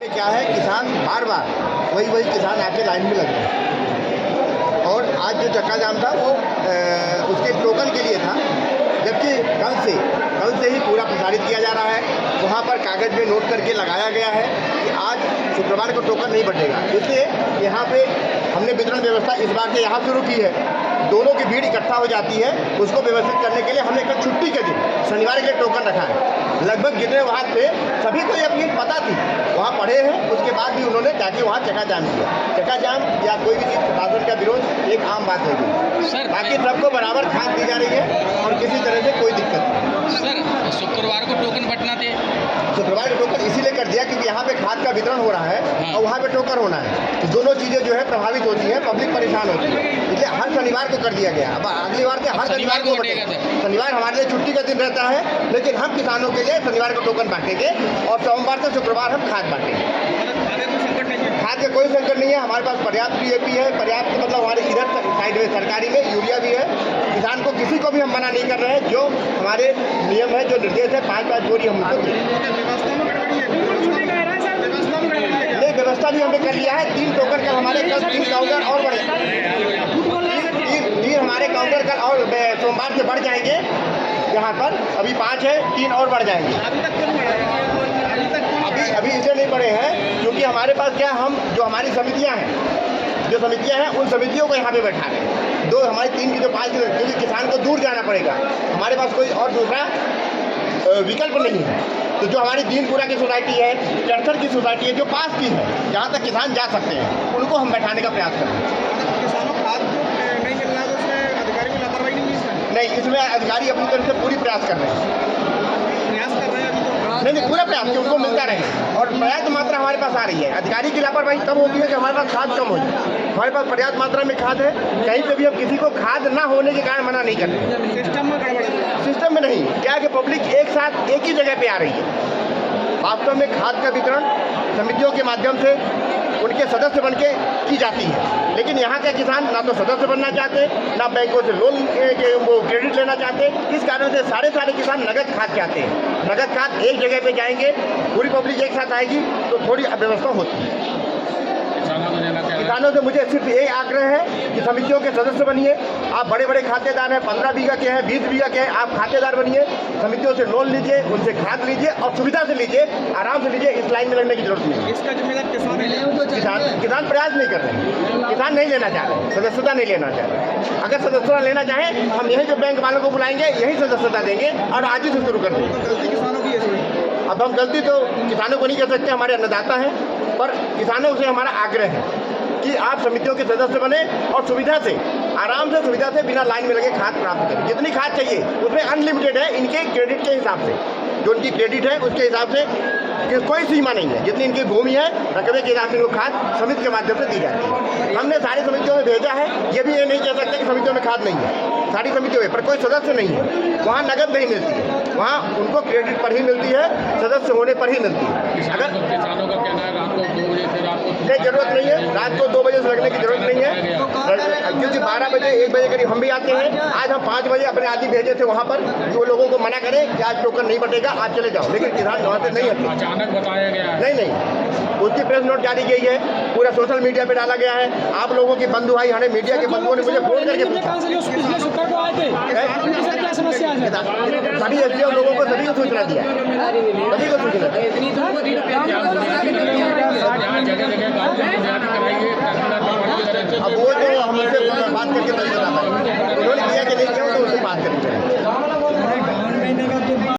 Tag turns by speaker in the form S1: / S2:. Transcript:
S1: क्या है, किसान बार बार वही किसान आके लाइन में लग रहे हैं और आज जो चक्का जाम था वो उसके टोकन के लिए था, जबकि कल से ही पूरा प्रसारित किया जा रहा है। वहाँ पर कागज़ में नोट करके लगाया गया है कि आज शुक्रवार को टोकन नहीं बटेगा, इसलिए यहाँ पे हमने वितरण व्यवस्था इस बार से यहाँ शुरू की है। दोनों की भीड़ इकट्ठा हो जाती है, उसको व्यवस्थित करने के लिए हमने कल छुट्टी के दिन शनिवार के लिए टोकन रखा है। लगभग जितने वहाँ थे सभी को ये अपनी पता थी, वहाँ पढ़े हैं, उसके बाद भी उन्होंने जाके वहाँ चक्का जाम किया। चक्का जाम या कोई भी चीज़ प्रशासन का विरोध एक आम बात हो गई। बाकी सबको बराबर खाद दी जा रही है और किसी तरह से कोई दिक्कत नहीं।
S2: सर, शुक्रवार को टोकन बंटना थे।
S1: शुक्रवार को टोकन इसीलिए कर दिया क्योंकि यहाँ पे खाद का वितरण हो रहा है और वहाँ पे टोकन होना है, तो दोनों चीज़ें जो है प्रभावित होती है, पब्लिक परेशान होती है, इसलिए हर शनिवार को कर दिया गया। अब अगली बार से हर शनिवार को बटेगा। शनिवार हमारे लिए छुट्टी का दिन रहता है, लेकिन हम किसानों के लिए शनिवार को टोकन बांटेंगे और सोमवार से शुक्रवार हम खाद बांटेंगे। खाद का कोई संकट नहीं है, हमारे पास पर्याप्त DAP है, पर्याप्त मतलब हमारे इधर साइड में सरकारी में यूरिया भी है। किसान को किसी को भी हम मना नहीं कर रहे हैं, जो हमारे नियम है, जो निर्देश है, 5-5 बोरी हम उनको नहीं, व्यवस्था भी हमने कर लिया है। 3 टोकन कल हमारे 3 काउंटर और बढ़े, 3 हमारे काउंटर कल और सोमवार से बढ़ जाएंगे। यहाँ पर अभी 5 है, 3 और बढ़ जाएंगे। अभी इसलिए नहीं बढ़े हैं क्योंकि हमारे पास क्या, हम जो हमारी समितियाँ हैं उन समितियों को यहाँ पे बैठा रहे हैं। 2 हमारी 3 की जो 5 क्योंकि किसान को दूर जाना पड़ेगा, हमारे पास कोई और दूसरा विकल्प नहीं है। तो जो हमारी दीनपुरा की सोसाइटी है, चरथर की सोसाइटी है, जो पास की है, जहाँ तक किसान जा सकते हैं, उनको हम बैठाने का प्रयास कर रहे हैं।
S3: किसानों को खाद नहीं मिल रहा है तो उसमें अधिकारी को लापरवाही नहीं है?
S1: नहीं, इसमें अधिकारी अपनी तरफ से पूरी प्रयास कर रहे हैं। नहीं, पूरा प्रयास कि उनको मिलता रहे और पर्याप्त मात्रा हमारे पास आ रही है। अधिकारी की लापरवाही तब होती है कि हमारे पास खाद कम हो जाए। हमारे पास पर्याप्त मात्रा में खाद है, कहीं पे भी हम किसी को खाद ना होने के कारण मना नहीं कर रहे। सिस्टम में नहीं, क्या है कि पब्लिक एक साथ एक ही जगह पे आ रही है। वास्तव में खाद का वितरण समितियों के माध्यम से उनके सदस्य बन के की जाती है, लेकिन यहाँ के किसान ना तो सदस्य बनना चाहते, ना बैंकों से लोन वो क्रेडिट लेना चाहते। इस कारण से सारे किसान नगद खाद चाहते हैं। नगद खाद एक जगह पे जाएंगे, पूरी पब्लिक एक साथ आएगी तो थोड़ी अव्यवस्था होती है। किसानों से मुझे सिर्फ यही आग्रह है कि समितियों के सदस्य बनिए। आप बड़े बड़े खातेदार हैं, 15 बीघा के हैं, 20 बीघा के हैं, आप खातेदार बनिए। समितियों से लोन लीजिए, उनसे खाद लीजिए और सुविधा से लीजिए, आराम से लीजिए। इस लाइन में लगने की जरूरत नहीं है।
S3: इसका जिम्मेदार
S1: किसान प्रयास नहीं कर रहे हैं, किसान नहीं लेना चाह रहे, सदस्यता नहीं लेना चाह रहे। अगर सदस्यता लेना चाहें, हम यहीं पे बैंक वालों को बुलाएंगे, यही सदस्यता देंगे और आज ही से शुरू कर देंगे।
S3: गलती किसानों की है।
S1: अब हम गलती तो किसानों को नहीं कर सकते, हमारे अन्नदाता हैं, पर किसानों से हमारा आग्रह है कि आप समितियों के सदस्य बने और सुविधा से, आराम से, सुविधा से, बिना लाइन में लगे खाद प्राप्त करें। जितनी खाद चाहिए उसमें अनलिमिटेड है, इनके क्रेडिट के हिसाब से, जो इनकी क्रेडिट है उसके हिसाब से कि कोई सीमा नहीं है। जितनी इनकी भूमि है, रकबे के हिसाब से इनको खाद समिति के माध्यम से दी जाती है। हमने सारी समितियों में भेजा है, ये भी ये नहीं कह सकते कि समितियों में खाद नहीं है। सारी समितियों में, पर कोई सदस्य नहीं है, वहाँ नगद नहीं मिलती है, वहाँ उनको क्रेडिट पर ही मिलती है, सदस्य होने पर ही मिलती है। अगर
S2: किसानों का कहना है रात को 2 बजे से रात को
S1: नहीं, जरूरत नहीं है, रात को 2 बजे से लगने की जरूरत नहीं है, क्योंकि 12 बजे 1 बजे करीब हम भी आते हैं। आज हम 5 बजे अपने आदमी भेजे थे वहाँ पर, जो लोगों को मना करें कि आज टोकन नहीं बटेगा, आज चले जाओ, लेकिन किसान वहाँ से नहीं हटे।
S2: अचानक बताया गया है।
S1: नहीं, उसकी प्रेस नोट जारी की है, पूरा सोशल मीडिया पे डाला गया है। आप लोगों की बंधु भाई हमारे मीडिया के बंधुओं ने मुझे फोन करके पूछा, सभी SDO लोगों को, सभी को सूचना दिया, सभी को सूचना दिया।